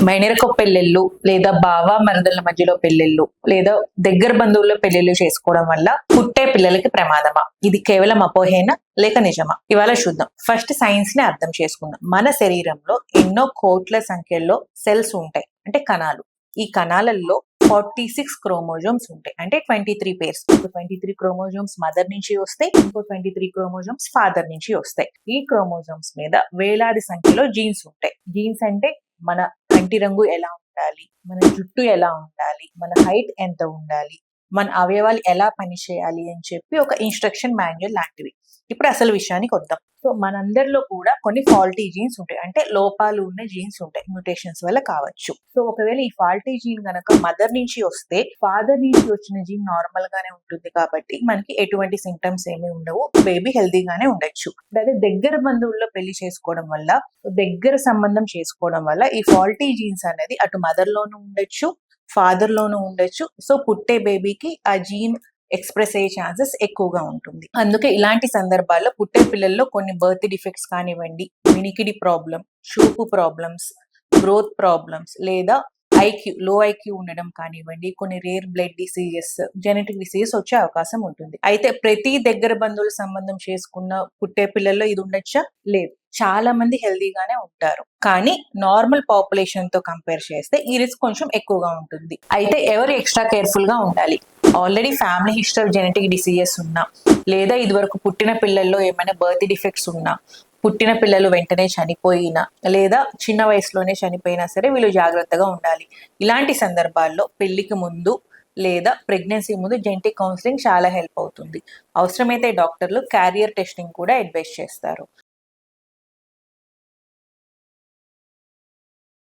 మైనరకో పెళ్ళిళ్ళు లేదా బావ మరదల మధ్యలో పెళ్ళిళ్ళు లేదా దగ్గర బంధువుల్లో పెళ్ళిళ్ళు చేసుకోవడం వల్ల పుట్టే పిల్లలకి ప్రమాదమా? ఇది కేవలం అపోహేనా లేక నిజమా? ఇవాళ చూద్దాం. ఫస్ట్ సైన్స్ ని అర్థం చేసుకుందాం. మన శరీరంలో ఎన్నో కోట్ల సంఖ్యలో సెల్స్ ఉంటాయి, అంటే కణాలు. ఈ కణాలలో 46 క్రోమోజోమ్స్ ఉంటాయి, అంటే 23 పేర్స్. 23 క్రోమోజోమ్స్ మదర్ నుంచి వస్తాయి, ఇంకో 23 క్రోమోజోమ్స్ ఫాదర్ నుంచి వస్తాయి. ఈ క్రోమోజోమ్స్ మీద వేలాది సంఖ్యలో జీన్స్ ఉంటాయి. జీన్స్ అంటే మన కంటి రంగు ఎలా ఉండాలి, మన జుట్టు ఎలా ఉండాలి, మన హైట్ ఎంత ఉండాలి, మన అవయవాలు ఎలా పనిచేయాలి అని చెప్పి ఒక ఇన్స్ట్రక్షన్ మాన్యువల్ లాంటివి. ఇప్పుడు అసలు విషయానికి వద్దాం. సో మనందరిలో కూడా కొన్ని ఫాల్టీ జీన్స్ ఉంటాయి, అంటే లోపాలు ఉన్న జీన్స్ ఉంటాయి, మ్యూటేషన్స్ వల్ల కావచ్చు. సో ఒకవేళ ఈ ఫాల్టీ జీన్ గనక మదర్ నుంచి వస్తే ఫాదర్ నుంచి వచ్చిన జీన్ నార్మల్ గానే ఉంటుంది, కాబట్టి మనకి ఎటువంటి సింటమ్స్ ఏమీ ఉండవు, బేబీ హెల్దీగానే ఉండొచ్చు. అదే దగ్గర బంధువుల్లో పెళ్లి చేసుకోవడం వల్ల, దగ్గర సంబంధం చేసుకోవడం వల్ల ఈ ఫాల్టీ జీన్స్ అనేది అటు మదర్ లోనూ ఉండొచ్చు, ఫాదర్ లోనూ ఉండొచ్చు. సో పుట్టే బేబీకి ఆ జీన్ ఎక్స్ప్రెస్ అయ్యే ఛాన్సెస్ ఎక్కువగా ఉంటుంది. అందుకే ఇలాంటి సందర్భాల్లో పుట్టే పిల్లల్లో కొన్ని బర్త్ డిఫెక్ట్స్ కానివ్వండి, వినికిడి ప్రాబ్లం, చూపు ప్రాబ్లమ్స్, గ్రోత్ ప్రాబ్లమ్స్ లేదా లో ఐక్యూ ఉండడం కానివ్వండి, కొన్ని rare blood diseases, genetic diseases వచ్చే అవకాశం ఉంటుంది. అయితే ప్రతి దగ్గర బంధువుల సంబంధం చేసుకున్న పుట్టే పిల్లల్లో ఇది ఉండొచ్చా? లేదు. చాలా మంది హెల్దీగానే ఉంటారు, కానీ నార్మల్ పాపులేషన్ తో కంపేర్ చేస్తే ఈ రిస్క్ కొంచెం ఎక్కువగా ఉంటుంది. అయితే ఎవరు ఎక్స్ట్రా కేర్ఫుల్ గా ఉండాలి? Already family history genetic diseases ఉన్నా, లేదా ఇదివరకు పుట్టిన పిల్లల్లో ఏమైనా బర్త్ డిఫెక్ట్స్ ఉన్నా, పుట్టిన పిల్లలు వెంటనే చనిపోయినా, లేదా చిన్న వయసులోనే చనిపోయినా సరే వీళ్ళు జాగ్రత్తగా ఉండాలి. ఇలాంటి సందర్భాల్లో పెళ్లికి ముందు లేదా ప్రెగ్నెన్సీ ముందు జెనెటిక్ కౌన్సిలింగ్ చాలా హెల్ప్ అవుతుంది. అవసరమైతే డాక్టర్లు క్యారియర్ టెస్టింగ్ కూడా అడ్వైస్ చేస్తారు.